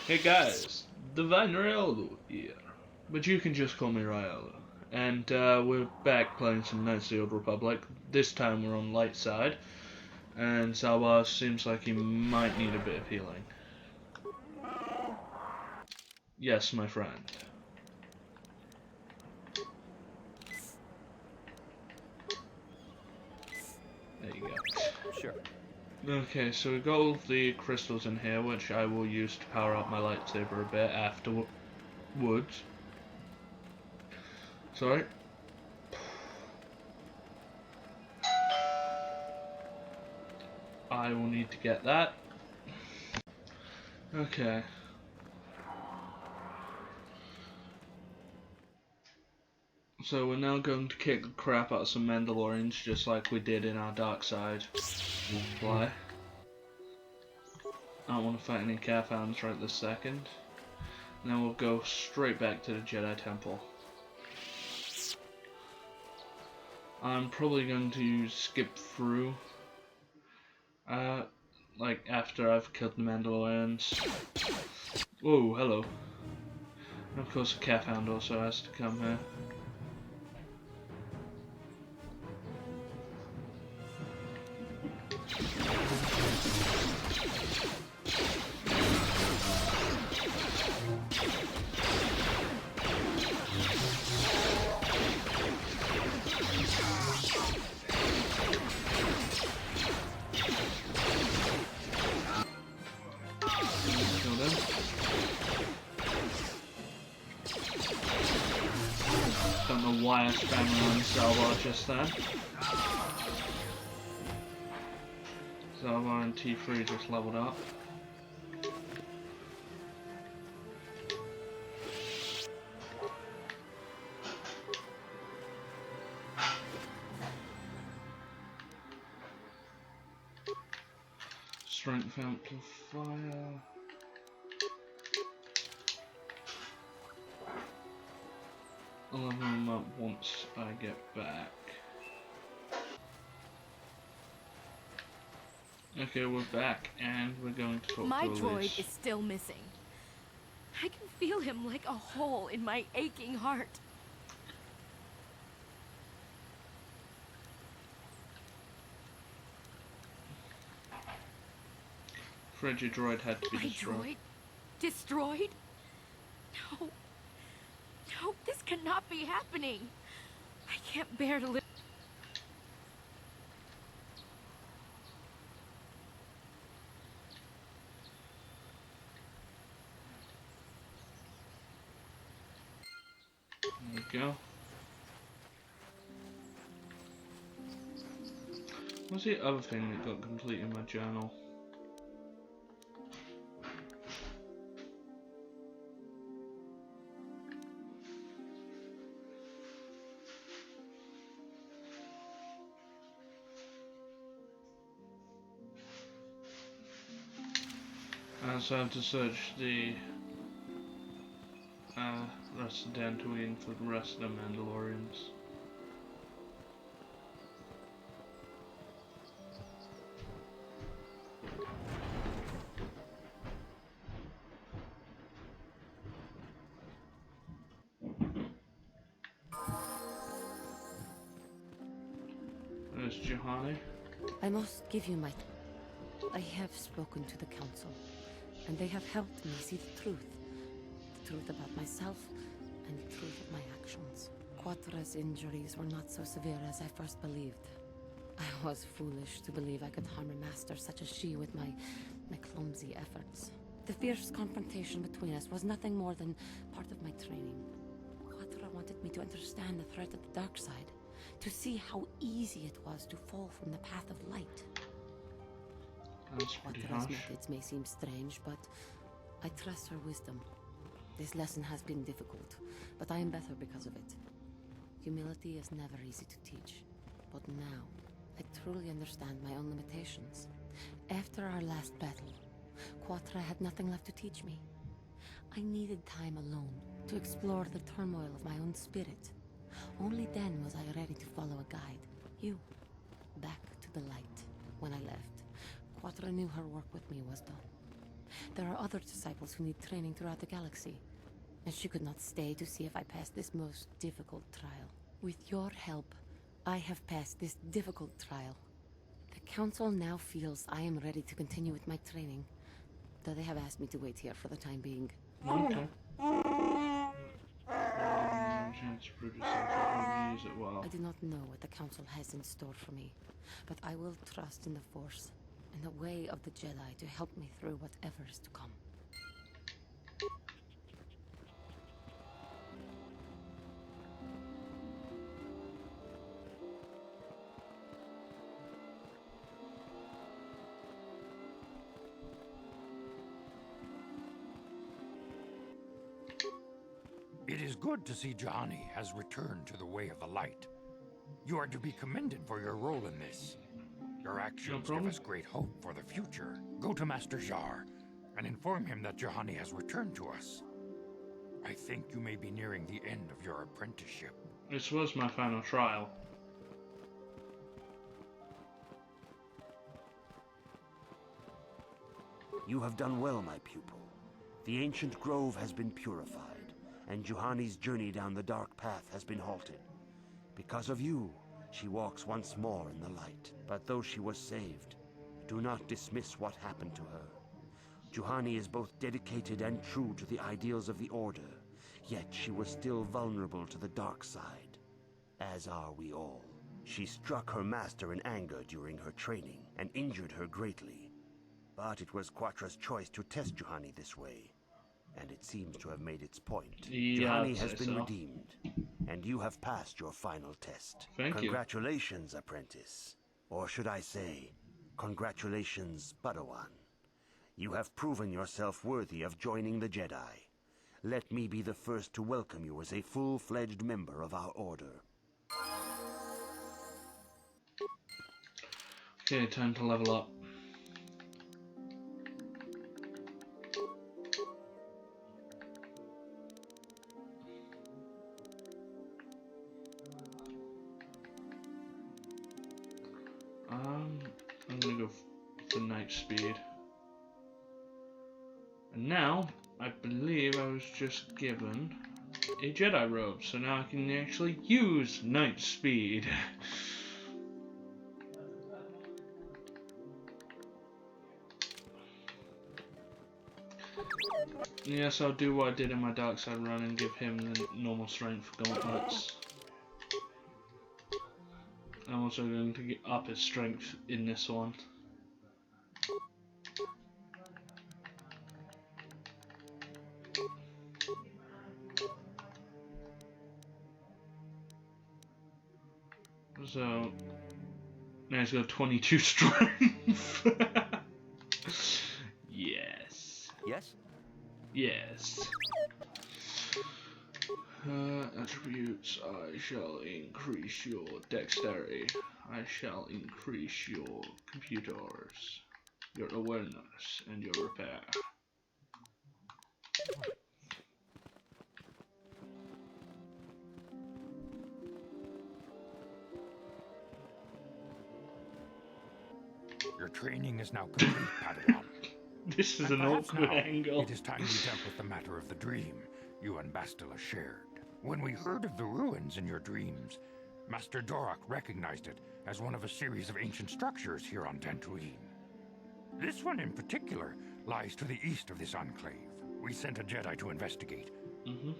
Hey guys, Divine Raildo here, but you can just call me Raeldo. And we're back playing some Knights of the Old Republic. This time we're on Lightside, and Salwa seems like he might need a bit of healing. Yes, my friend. There you go. Sure. Okay, so we've got all of the crystals in here, which I will use to power up my lightsaber a bit afterwards. Sorry. I will need to get that. Okay. So we're now going to kick the crap out of some Mandalorians, just like we did in our Darkside fly. I don't want to fight any Cathans right this second. And then we'll go straight back to the Jedi Temple. I'm probably going to skip through, like after I've killed the Mandalorians. Whoa, hello. And of course the Cathound also has to come here. Kill them. Don't know why I spammed around Salvar just then. Salvar and T3 just leveled up. Strength amplifier. I'll level them up once I get back. Okay, we're back, and we're going to talk My to droid Elise. is still missing. I can feel him like a hole in my aching heart. Frigid droid had to be My destroyed. droid? Destroyed? No. No, this cannot be happening. I can't bear to live. There we go. What's the other thing that got complete in my journal? So I have to search the rest of Dantooine for the rest of the Mandalorians. There's Jahani. I must give you my... I have spoken to the council, and they have helped me see the truth. The truth about myself, and the truth of my actions. Quatra's injuries were not so severe as I first believed. I was foolish to believe I could harm a master such as she with my clumsy efforts. The fierce confrontation between us was nothing more than part of my training. Quatra wanted me to understand the threat of the dark side, to see how easy it was to fall from the path of light. That's pretty Quatra's harsh. methods may seem strange, but I trust her wisdom. This lesson has been difficult, but I am better because of it. Humility is never easy to teach, but now I truly understand my own limitations. After our last battle, Quatra had nothing left to teach me. I needed time alone to explore the turmoil of my own spirit. Only then was I ready to follow a guide. You. Back to the light. When I left, Quatra knew her work with me was done. There are other disciples who need training throughout the galaxy. And she could not stay to see if I passed this most difficult trial. With your help, I have passed this difficult trial. The Council now feels I am ready to continue with my training, though they have asked me to wait here for the time being. Okay. Chance to prove yourself, but use it well. I do not know what the Council has in store for me, but I will trust in the Force and the way of the Jedi to help me through whatever is to come. It is good to see Juhani has returned to the way of the light. You are to be commended for your role in this. Your actions give us great hope for the future. Go to Master Jar and inform him that Juhani has returned to us. I think you may be nearing the end of your apprenticeship. This was my final trial. You have done well, my pupil. The ancient grove has been purified, and Juhani's journey down the dark path has been halted. Because of you, she walks once more in the light. But though she was saved, do not dismiss what happened to her. Juhani is both dedicated and true to the ideals of the Order, yet she was still vulnerable to the dark side, as are we all. She struck her master in anger during her training, and injured her greatly. But it was Quatra's choice to test Juhani this way, and it seems to have made its point. Yeah, Juhani has been so. redeemed, and you have passed your final test. Thank you. Congratulations, apprentice. Or should I say, congratulations, Padawan. You have proven yourself worthy of joining the Jedi. Let me be the first to welcome you as a full-fledged member of our order. Okay, time to level up. I'm gonna go for night speed. And now, I believe I was just given a Jedi robe, so now I can actually use night speed. Yes, I'll do what I did in my dark side run and give him the normal strength gauntlets. I'm also going to get up his strength in this one. So now he's got 22 strength. Yes. Yes? Yes. Attributes, I shall increase your dexterity. I shall increase your computers, your awareness, and your repair. Your training is now complete, Padawan. This is And an perhaps awkward now angle. It is time we dealt with the matter of the dream you and Bastila shared. When we heard of the ruins in your dreams, Master Dorak recognized it as one of a series of ancient structures here on Dantooine. This one in particular lies to the east of this enclave. We sent a Jedi to investigate,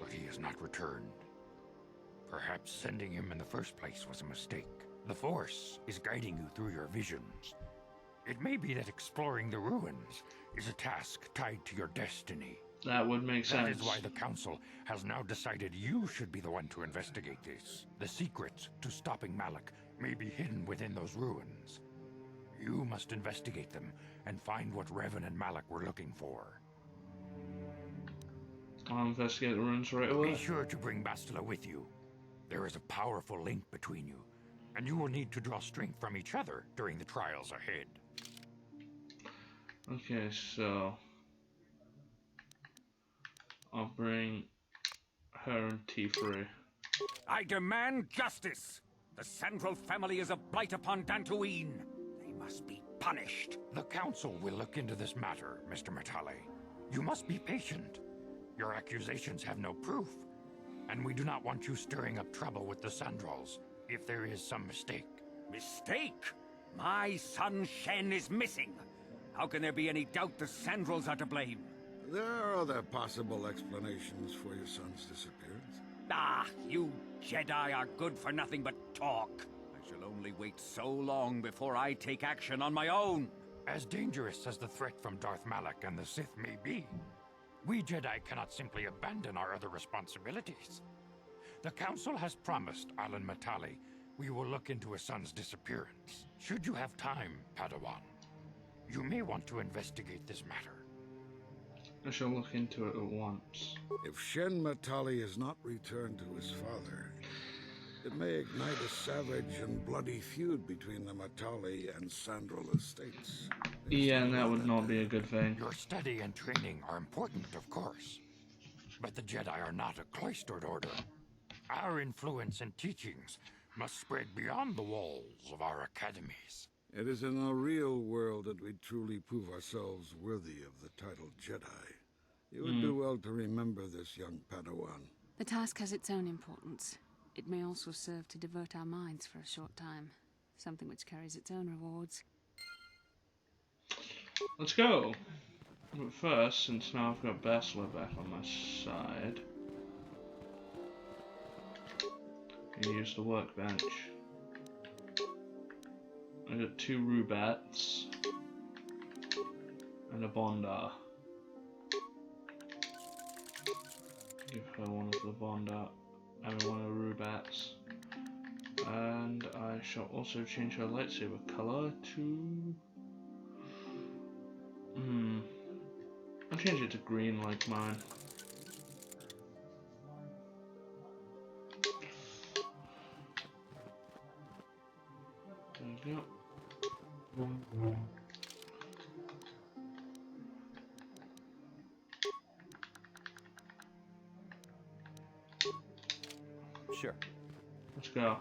but he has not returned. Perhaps sending him in the first place was a mistake. The Force is guiding you through your visions. It may be that exploring the ruins is a task tied to your destiny. That would make sense. That is why the Council has now decided you should be the one to investigate this. The secrets to stopping Malak may be hidden within those ruins. You must investigate them and find what Revan and Malak were looking for. I'll investigate the ruins right away. Be sure to bring Bastila with you. There is a powerful link between you, and you will need to draw strength from each other during the trials ahead. Okay, so I'll bring her and T3. I demand justice! The Central family is a blight upon Dantooine. They must be punished. The Council will look into this matter, Mr. Matale. You must be patient. Your accusations have no proof, and we do not want you stirring up trouble with the Sandrals if there is some mistake. Mistake? My son Shen is missing. How can there be any doubt the Sandrals are to blame? There are other possible explanations for your son's disappearance. Ah, you Jedi are good for nothing but talk. I shall only wait so long before I take action on my own. As dangerous as the threat from Darth Malak and the Sith may be, we Jedi cannot simply abandon our other responsibilities. The Council has promised Alan Matali we will look into his son's disappearance. Should you have time, Padawan, you may want to investigate this matter. I shall look into it at once. If Shen Matali is not returned to his father, it may ignite a savage and bloody feud between the Matali and Sandral estates. Yeah, and that would not be a good thing. Your study and training are important, of course, but the Jedi are not a cloistered order. Our influence and teachings must spread beyond the walls of our academies. It is in the real world that we truly prove ourselves worthy of the title Jedi. You would do well to remember this, young Padawan. The task has its own importance. It may also serve to divert our minds for a short time. Something which carries its own rewards. Let's go! But first, since now I've got Bastila back on my side, I use the workbench. I got 2 Rubats and a Bondar. Give her one of the Bondar, I mean one of the Rubats. And I shall also change her lightsaber color to... I'll change it to green like mine. There we go. Sure. Let's go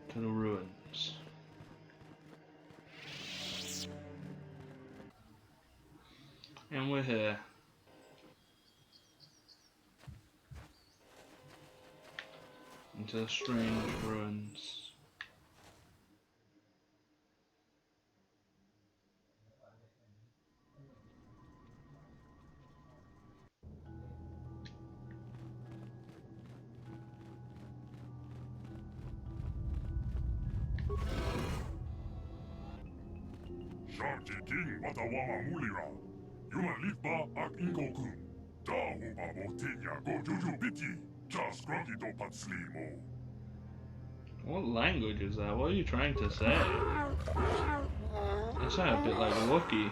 to the ruins. And we're here. Into the strange ruins. Sharki King Watawama Mulira. Yuma Lipa Ak Ingokun. Da Huba Botinya Go Juju Biti. Just Grunky Do Patslimo. What language is that? What are you trying to say? That sounded a bit like a Wookiee.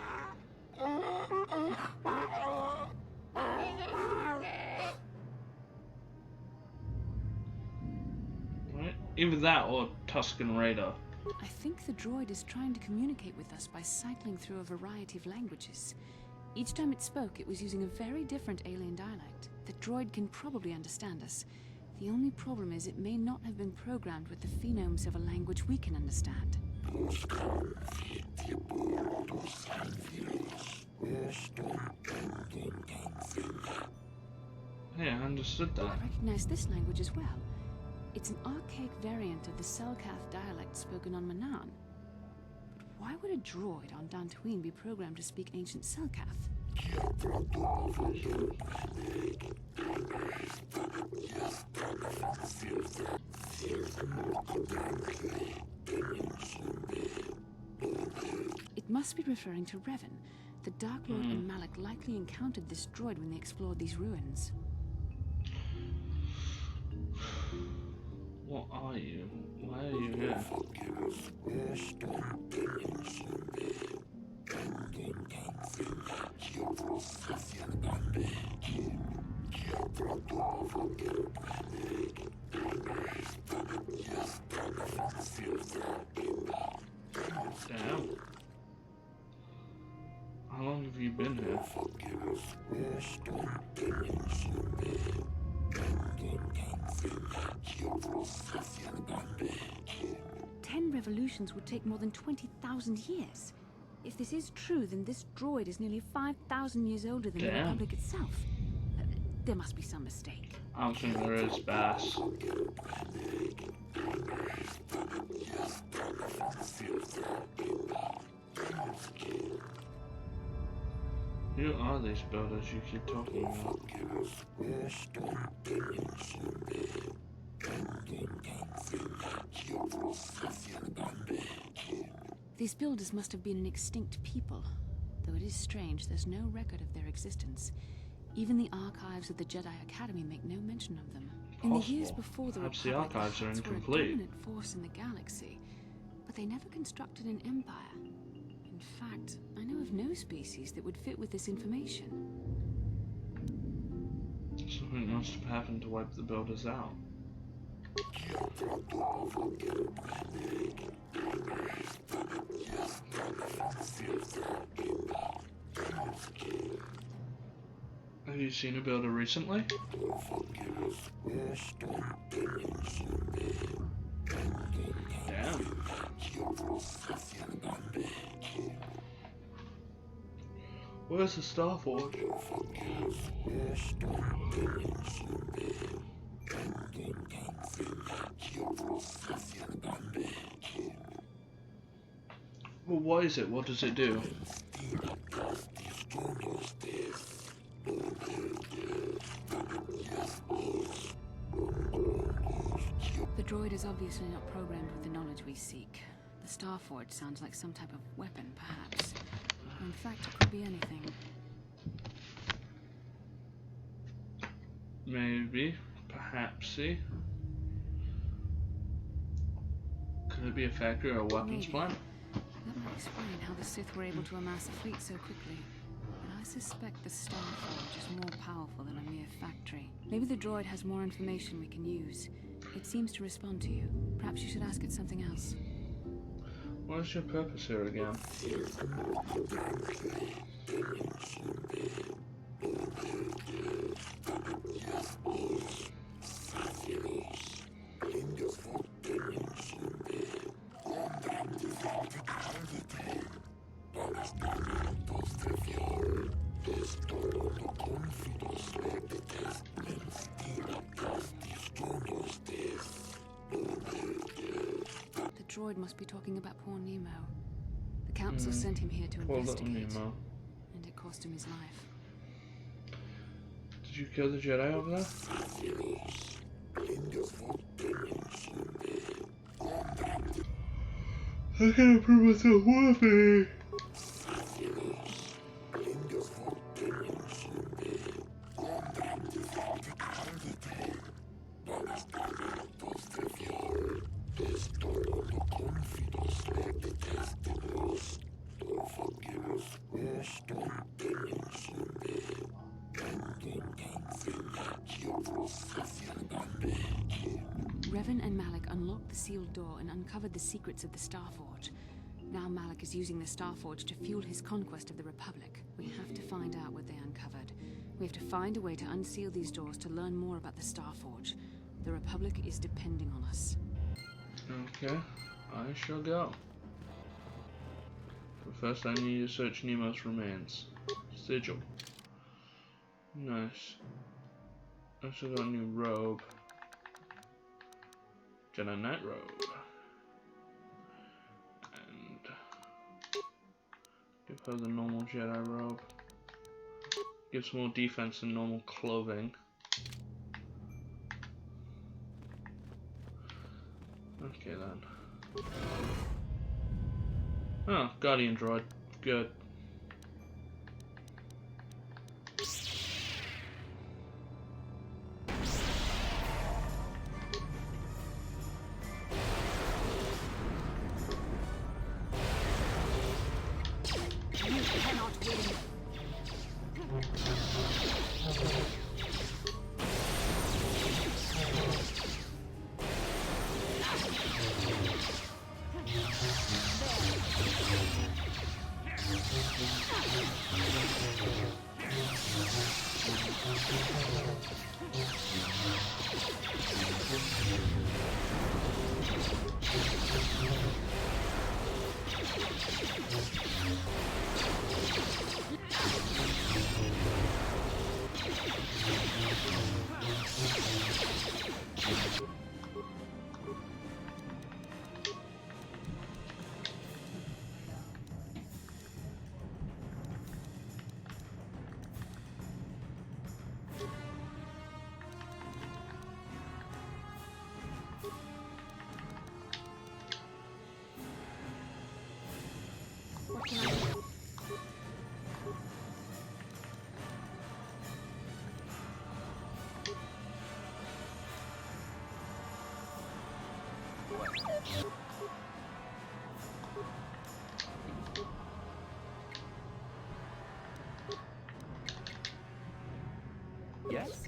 Right? Either that or Tusken Raider. I think the droid is trying to communicate with us by cycling through a variety of languages. Each time it spoke, it was using a very different alien dialect. The droid can probably understand us. The only problem is it may not have been programmed with the phonemes of a language we can understand. Yeah, I understood that. I recognize this language as well. It's an archaic variant of the Selkath dialect spoken on Manaan. But why would a droid on Dantooine be programmed to speak ancient Selkath? It must be referring to Revan. The Dark Lord and Malak likely encountered this droid when they explored these ruins. What are you? Why are you here? Damn. How long have you been here? 10 revolutions would take more than 20,000 years. If this is true, then this droid is nearly 5,000 years older than the Damn. Republic itself. There must be some mistake. I don't think there is, Bass. Who are these builders you keep talking about? These builders must have been an extinct people. Though it is strange, there's no record of their existence. Even the archives of the Jedi Academy make no mention of them. In the years before the Perhaps the Republic, archives are the Huts were a incomplete. dominant force in the galaxy, but they never constructed an empire. In fact, I know of no species that would fit with this information. Something must have happened to wipe the builders out. Have you seen a builder recently? Damn. Where's the Starforge? Well, what is it? What does it do? The droid is obviously not programmed with the knowledge we seek. The Starforge sounds like some type of weapon, perhaps. Or in fact, it could be anything. Maybe. Perhapsy. Could it be a factory or a weapons Maybe. plant? That might explain how the Sith were able to amass a fleet so quickly. But I suspect the Starforge is more powerful than a mere factory. Maybe the droid has more information we can use. It seems to respond to you. Perhaps you should ask it something else. What is your purpose here again? The droid must be talking about poor Nemo. The Council sent him here to Poor little investigate. Nemo. And it cost him his life. Did you kill the Jedi over there? I can't prove myself worthy. Revan and Malik unlocked the sealed door and uncovered the secrets of the Starforge. Now Malik is using the Starforge to fuel his conquest of the Republic. We have to find out what they uncovered. We have to find a way to unseal these doors to learn more about the Starforge. The Republic is depending on us. Okay, I shall go. But first I need to search Nemo's remains. Sigil. Nice. I also got a new robe. Jedi Knight robe. And give her the normal Jedi robe. Gives more defense than normal clothing. Okay then. Oh, Guardian droid. Good. You cannot win. Yes?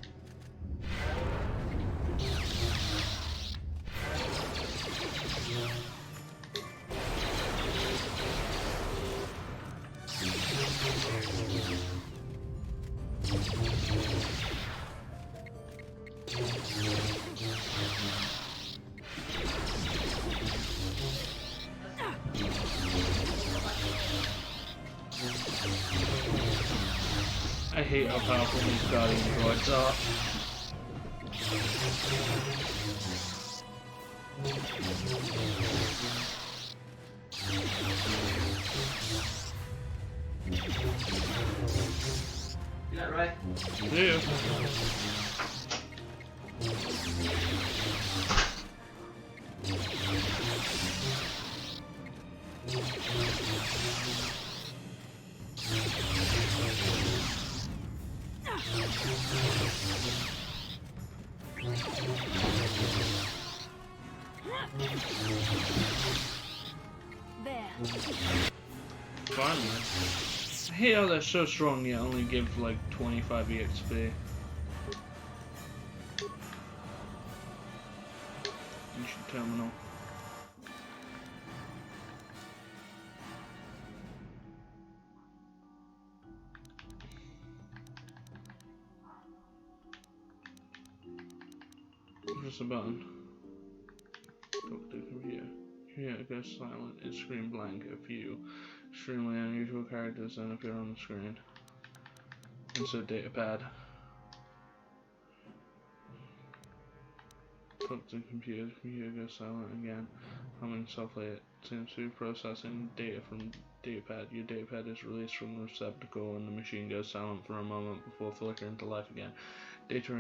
I hate how powerful these guardian droids are. You got it right? Yeah. There. Finally. I hate how they're so strong yet only give like 25 EXP. Ancient terminal. Press a button. Talk to the computer. Here it goes silent. It's screen blank. A few extremely unusual characters then appear on the screen. Insert data pad. Talk to the computer. The computer goes silent again. Humming softly. It seems to be processing data from datapad. Your datapad is released from the receptacle and the machine goes silent for a moment before flickering to life again. Data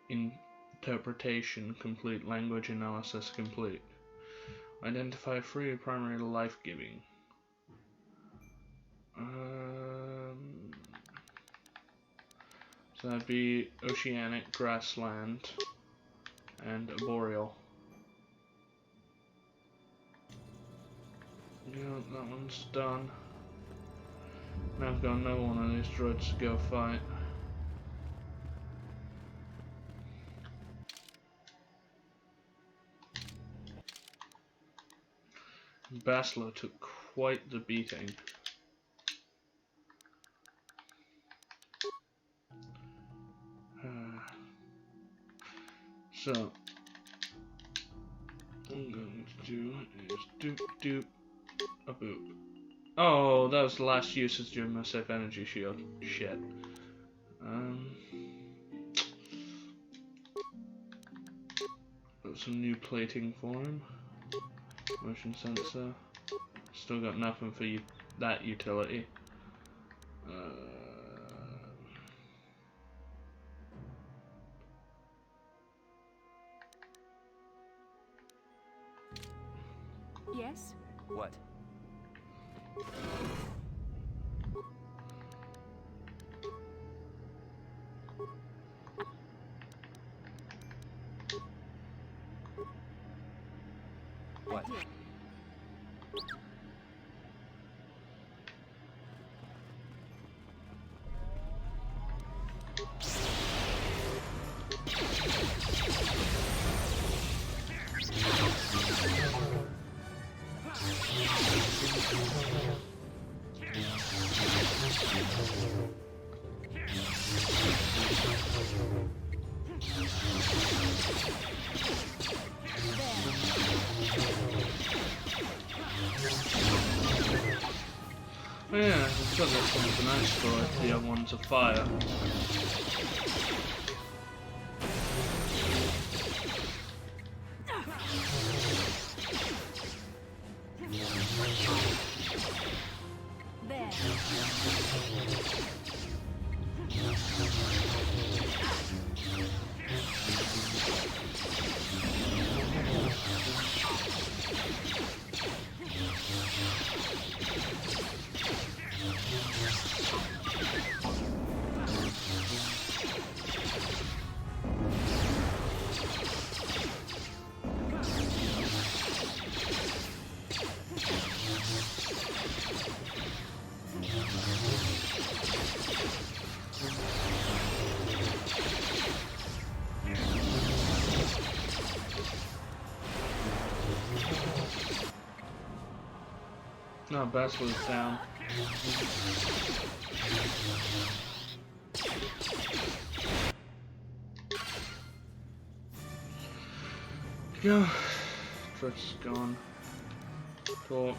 interpretation complete. Language analysis complete. Identify three primary life-giving. So that'd be oceanic, grassland, and arboreal. Yeah, that one's done. Now I've got another one of these droids to go fight. Basler took quite the beating. So, what I'm going to do is doop doop a boop. Oh, that was the last usage of my safe energy shield. Shit. Got some new plating for him. Motion sensor. Still got nothing for that utility. Yes? What? What? Oh yeah, I've got this one's an ice droid, the other one's a fire. There. No, Bastler's down. Go. Trust's gone. Talk.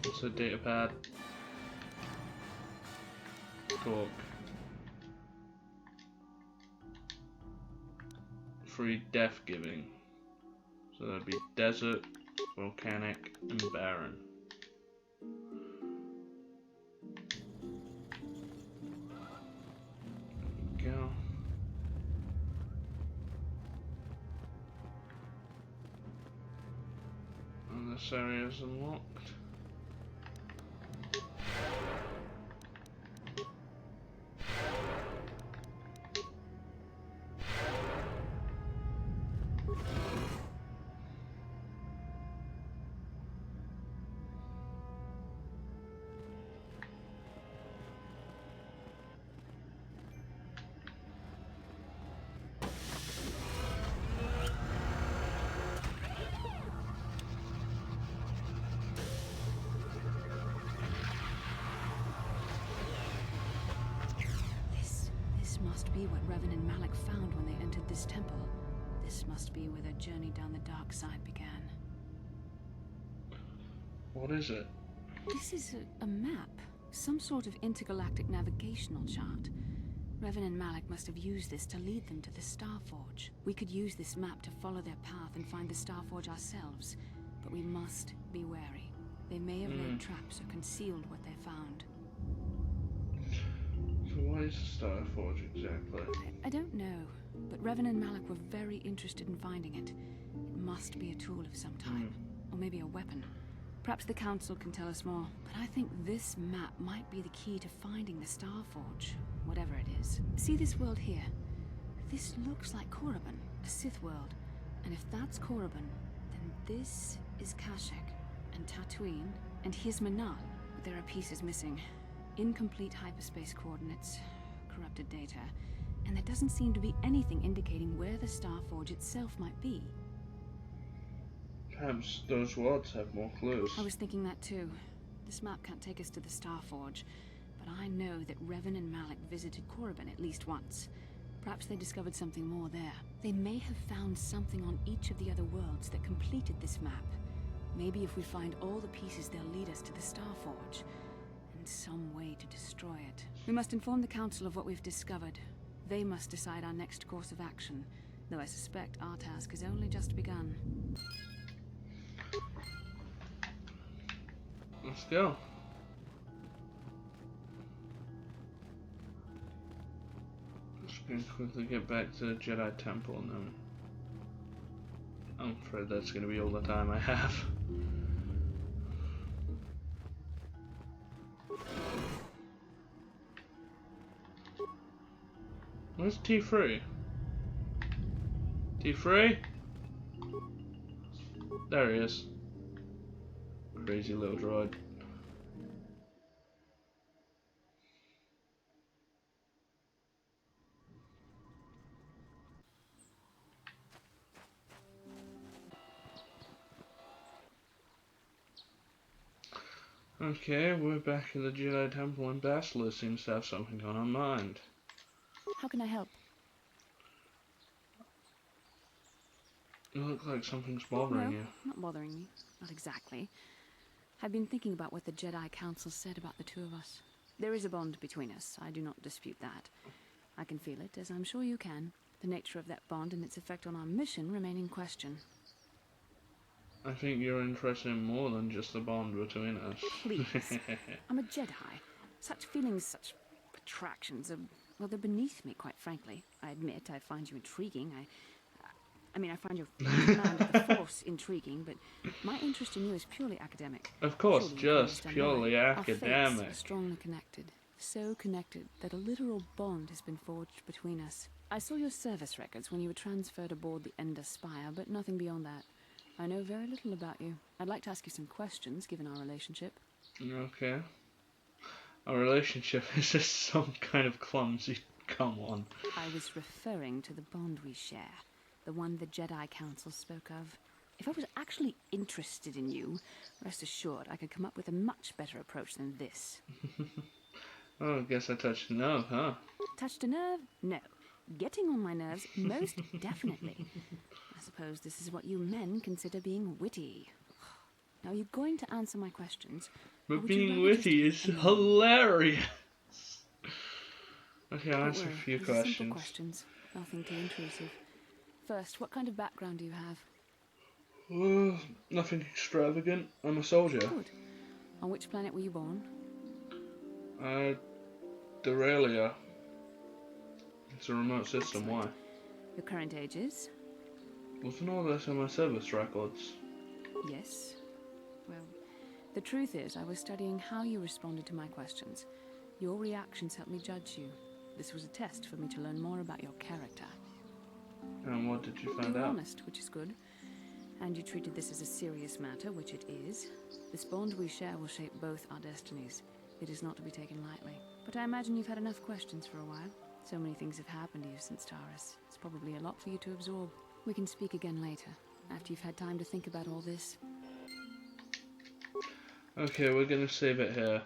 It's a data pad. Talk. Free death giving. So that'd be desert, volcanic, and barren. There we go. And this area is unlocked. This must be what Revan and Malik found when they entered this temple. This must be where their journey down the dark side began. What is it? This is a map. Some sort of intergalactic navigational chart. Revan and Malik must have used this to lead them to the Starforge. We could use this map to follow their path and find the Starforge ourselves. But we must be wary. They may have laid traps or concealed what they found. So what is the Starforge exactly? I don't know, but Revan and Malik were very interested in finding it. It must be a tool of some type, or maybe a weapon. Perhaps the Council can tell us more, but I think this map might be the key to finding the Starforge, whatever it is. See this world here? This looks like Korriban, a Sith world. And if that's Korriban, then this is Kashyyyk, and Dantooine, and here's Manal. But there are pieces missing. Incomplete hyperspace coordinates, corrupted data, and there doesn't seem to be anything indicating where the Starforge itself might be. Perhaps those words have more clues. I was thinking that too. This map can't take us to the Starforge, but I know that Revan and Malik visited Korriban at least once. Perhaps they discovered something more there. They may have found something on each of the other worlds that completed this map. Maybe if we find all the pieces, they'll lead us to the Starforge, and some way to destroy it. We must inform the Council of what we've discovered. They must decide our next course of action, though I suspect our task has only just begun. Let's go. Just gonna quickly get back to the Jedi Temple and then I'm afraid that's gonna be all the time I have. Where's T3? T3? There he is. Crazy little droid. Okay, we're back at the Jedi Temple and Bastila seems to have something on her mind. How can I help? You look like something's bothering you. Not bothering me. Not exactly. I've been thinking about what the Jedi Council said about the two of us. There is a bond between us. I do not dispute that. I can feel it, as I'm sure you can. The nature of that bond and its effect on our mission remain in question. I think you're interested in more than just the bond between us. Please. I'm a Jedi. Such feelings, such attractions are, well, they're beneath me, quite frankly. I admit I find you intriguing. I find your command of the Force intriguing, but my interest in you is purely academic. Of course, Surely you just can understand purely why. Our academic. fates are strongly connected. So connected that a literal bond has been forged between us. I saw your service records when you were transferred aboard the Ender Spire, but nothing beyond that. I know very little about you. I'd like to ask you some questions, given our relationship. Okay. Our relationship is just some kind of clumsy. Come on. I was referring to the bond we share. The one the Jedi Council spoke of. If I was actually interested in you, rest assured I could come up with a much better approach than this. Oh, I guess I touched a nerve, huh? Touched a nerve? No. Getting on my nerves? Most definitely. I suppose this is what you men consider being witty. Now, are you going to answer my questions? Or But would you being rather witty is just annoy me? hilarious. Okay, I'll Don't answer a worry, few these are simple questions. questions. Nothing too intrusive. First, what kind of background do you have? Nothing extravagant. I'm a soldier. Good. On which planet were you born? Deralia. It's a remote system, why? Your current age is? Wasn't all this on my service records? Yes. Well, the truth is, I was studying how you responded to my questions. Your reactions helped me judge you. This was a test for me to learn more about your character. And what did you You find were out? honest, which is good. And you treated this as a serious matter, which it is. This bond we share will shape both our destinies. It is not to be taken lightly. But I imagine you've had enough questions for a while. So many things have happened to you since Taurus. It's probably a lot for you to absorb. We can speak again later, after you've had time to think about all this. Okay, we're gonna save it here.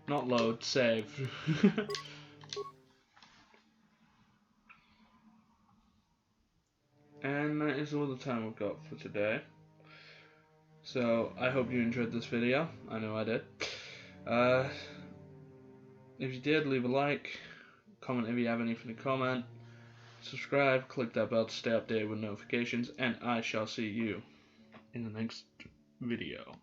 Not load, save. And that is all the time we've got for today. So, I hope you enjoyed this video. I know I did. If you did, leave a like. Comment if you have anything to comment. Subscribe, click that bell to stay updated with notifications. And I shall see you in the next video.